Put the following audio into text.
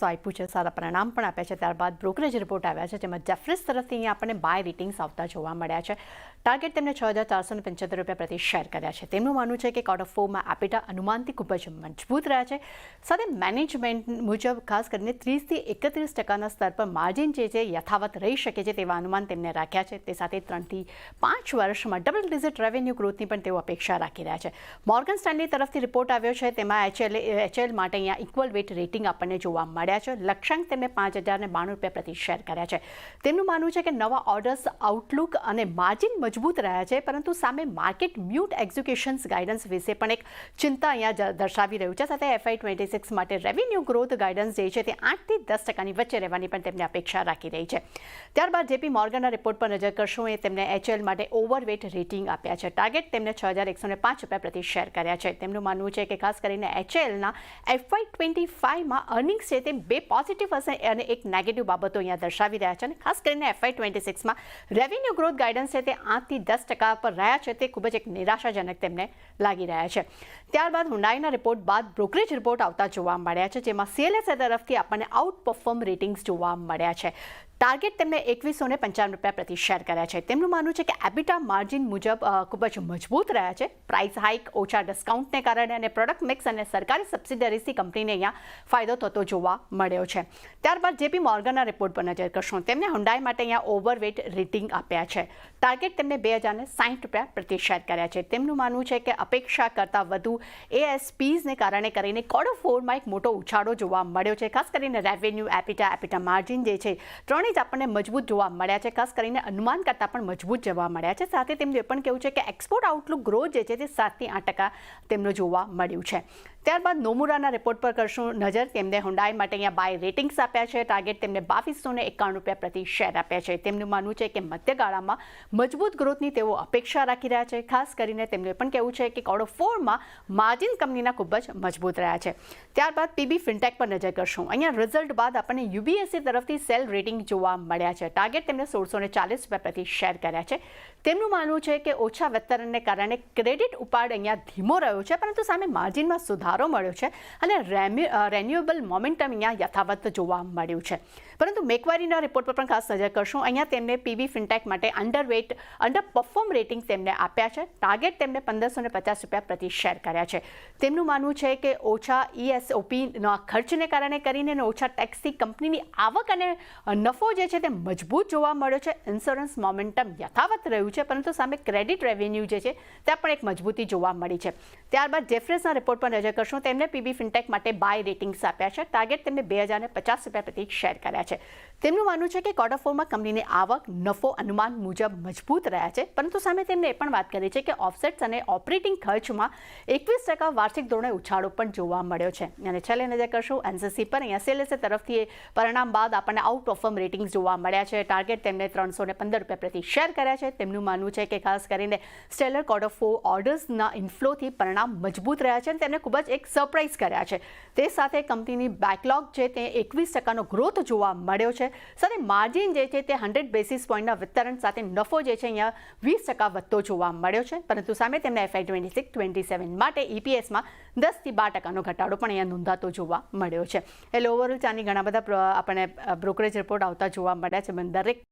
આપ્યું છે, સારા પરિણામ પણ આપ્યા છે. ત્યારબાદ બ્રોકરેજ રિપોર્ટ આવ્યા છે, જેમાં જેફરીઝ તરફથી અહીંયા આપણને બાય રેટિંગ્સ આવતા જોવા મળ્યા છે. ટાર્ગેટ તેમને ₹6,475 પ્રતિ શેર કર્યા છે. તેમનું માનવું છે કે Q4માં એપિટા અનુમાનથી ખૂબ જ મજબૂત રહ્યા છે. સાથે મેનેજમેન્ટ મુજબ ખાસ કરીને 30 થી 31% સ્તર પર માર્જિન જે છે યથાવત રહી શકે છે તેવા અનુમાન તેમને રાખ્યા છે. તે સાથે 3 થી 5 વર્ષમાં ડબલ ડિજિટ રેવન્યુ ગ્રોથની પણ તેઓ અપેક્ષા રાખી રહ્યા છે. મોર્ગન સ્ટેનલી તરફથી રિપોર્ટ આવ્યો છે, તેમાં HL માટે અહીંયા ઇક્વલ વેટ રેટિંગ આપણને જોવા મળ્યા છે. લક્ષ્યાંક તેમને ₹5,092 પ્રતિ શેર કર્યા છે. તેમનું માનવું છે કે નવા ઓર્ડર્સ આઉટલુક અને માર્જિન મજબૂત રહ્યા છે, પરંતુ સામે માર્કેટ મ્યુટ એક્ઝિક્યુશન્સ ગાઈડન્સ વિશે પણ એક ચિંતા અહીંયા દર્શાવી રહ્યું છે. સાથે FY26 માટે રેવન્યુ ગ્રોથ ગાઈડન્સ જે છે તે 8 થી 10% વચ્ચે રહેવાની પણ તેમને અપેક્ષા રાખી રહી છે. ત્યારબાદ JP મોર્ગનના રિપોર્ટ પર નજર કરશું. એ તેમને HL માટે ઓવરવેટ રેટિંગ આપ્યા છે. ટાર્ગેટ તેમને ₹6,105 પ્રતિ શેર કર્યા છે. તેમનું માનવું છે કે ખાસ કરીને HLના FY25માં અર્નિંગ્સ છે તે 2 પોઝિટિવ હશે અને એક નેગેટિવ બાબતો અહીંયા દર્શાવી રહ્યા છે. અને ખાસ કરીને FY26માં રેવન્યુ ગ્રોથ ગાઈડન્સ છે તે 8 થી 10% પર રહ્યા છે, તે ખૂબ જ એક નિરાશાજનક તેમને લાગી રહ્યા છે. ત્યારબાદ હુન્ડાઈના રિપોર્ટ બાદ બ્રોકરેજ રિપોર્ટ આવતા જોવા મળ્યા છે, જેમાં CLSA તરફથી આપણને આઉટ પરફોર્મ રેટિંગ્સ જોવા મળ્યા છે. ટાર્ગેટ તેમને ₹2155 પ્રતિ શેર કર્યા છે. તેમનું માનવું છે કે એબિટા માર્જિન મુજબ ખૂબ જ મજબૂત રહ્યા છે. પ્રાઇસ હાઇક, ઓછા ડિસ્કાઉન્ટને કારણે અને પ્રોડક્ટ મિક્સ અને સરકારી સબસિડરીઝથી કંપનીને અહીંયા ફાયદો થતો જોવા મળ્યો છે. ત્યારબાદ JP મોર્ગનના રિપોર્ટ પર નજર કરશું. તેમને હુન્ડાઈ માટે અહીંયા ઓવરવેટ રેટિંગ આપ્યા છે. ટાર્ગેટ તેમને ₹2,060 પ્રતિ શેર કર્યા છે. તેમનું માનવું છે કે અપેક્ષા કરતાં વધુ ASPsને કારણે કરીને Q4માં એક મોટો ઉછાળો જોવા મળ્યો છે. ખાસ કરીને રેવન્યુ, એપિટા માર્જિન જે છે ત્રણેય જ આપણને મજબૂત જોવા મળ્યા છે. ખાસ કરીને અનુમાન કરતાં પણ મજબૂત જોવા મળ્યા છે. સાથે તેમનું એ પણ કહેવું છે કે એક્સપોર્ટ આઉટલુક ગ્રોથ જે છે તે 7 થી 8% તેમનું જોવા મળ્યું છે. ત્યારબાદ નોમુરાના રિપોર્ટ પર કરશું નજર. તેમને હુન્ડાઈ માટે અહીંયા બાય રેટિંગ્સ આપ્યા છે. ટાર્ગેટ તેમને ₹2291 પ્રતિ શેર આપ્યા છે. તેમનું માનવું છે કે મધ્યગાળામાં મજબૂત ગ્રોથની તેઓ અપેક્ષા રાખી રહ્યા છે. ખાસ કરીને તેમનું એ પણ કહેવું છે કે Q4માં માર્જિન કંપનીના ખૂબ જ મજબૂત રહ્યા છે. ત્યારબાદ PB ફિનટેક પર નજર કરશું. અહીંયા રિઝલ્ટ બાદ આપણને UBSE તરફથી સેલ રેટિંગ જોવા મળ્યા છે. ટાર્ગેટ તેમને ₹1640 પ્રતિ શેર કર્યા છે. તેમનું માનવું છે કે ઓછા વિતરણને કારણે ક્રેડિટ ઉપાડ અહીંયા ધીમો રહ્યો છે, પરંતુ સામે માર્જિનમાં સુધારો મળ્યો છે અને રેન્યુએબલ મોમેન્ટમ અહીંયા યથાવત જોવા મળ્યું છે. પરંતુ મેકવારીના રિપોર્ટ પર પણ ખાસ નજર કરશું. અહીંયા તેમને PB ફિનટેક માટે અંડર પરફોર્મ રેટિંગ તેમને આપ્યા છે. ટાર્ગેટ તેમને ₹1550 પ્રતિ શેર કર્યા છે. તેમનું માનવું છે કે ઓછા ESOPના ખર્ચને કારણે કરીને અને ઓછા ટેક્સથી કંપનીની આવક અને નફો જે છે તે મજબૂત જોવા મળ્યો છે. ઇન્સ્યોરન્સ મોમેન્ટમ યથાવત રહ્યું છે, પરંતુ સામે ક્રેડિટ રેવન્યુ જે છે ત્યાં પણ એક મજબૂતી જોવા મળી છે. ત્યારબાદ જેફરીઝના રિપોર્ટ પર નજર કરશું. તેમને PB ફિનટેક માટે બાય રેટિંગ્સ આપ્યા છે. ટાર્ગેટ તેમને ₹2,050 પ્રતિ શેર કર્યા છે. તેમનું માનવું છે કે Q4માં કંપનીની આવક, નફો અનુમાન મુજબ મજબૂત રહ્યા છે, પરંતુ સામે તેમને એ પણ વાત કરી છે કે ઓફસેટ્સ અને ઓપરેટિંગ ખર્ચમાં 21% વાર્ષિક ધોરણે ઉછાળો પણ જોવા મળ્યો છે. અને છેલ્લે નજર કરશું NCC પર. અહીંયા CLSA તરફથી પરિણામ બાદ આપણને આઉટ પરફોર્મ રેટિંગ્સ જોવા મળ્યા છે. ટાર્ગેટ તેમને ₹315 પ્રતિ શેર કર્યા છે. તેમનું માનવું છે કે ખાસ કરીને સ્ટેલર Q4 ઓર્ડર્સના ઇન્ફ્લોથી પરિણામ મજબૂત રહ્યા છે અને તેમને ખૂબ જ એક સરપ્રાઇઝ કર્યા છે. તે સાથે કંપનીની બેકલોગ છે તે 21%નો ગ્રોથ જોવા મળ્યો છે. સાથે માર્જિન જે છે તે 100 બેસિસ પોઈન્ટના વિતરણ સાથે નફો જે છે અહીંયા 20% વધતો જોવા મળ્યો છે. પરંતુ સામે તેમને FY26-27 માટે EPSમાં 10 થી 12%નો ઘટાડો પણ અહીંયા નોંધાતો જોવા મળ્યો છે. એટલે ઓવરઓલ ચાની ઘણા બધા આપણને બ્રોકરેજ રિપોર્ટ આવતા જોવા મળ્યા છે. દરેક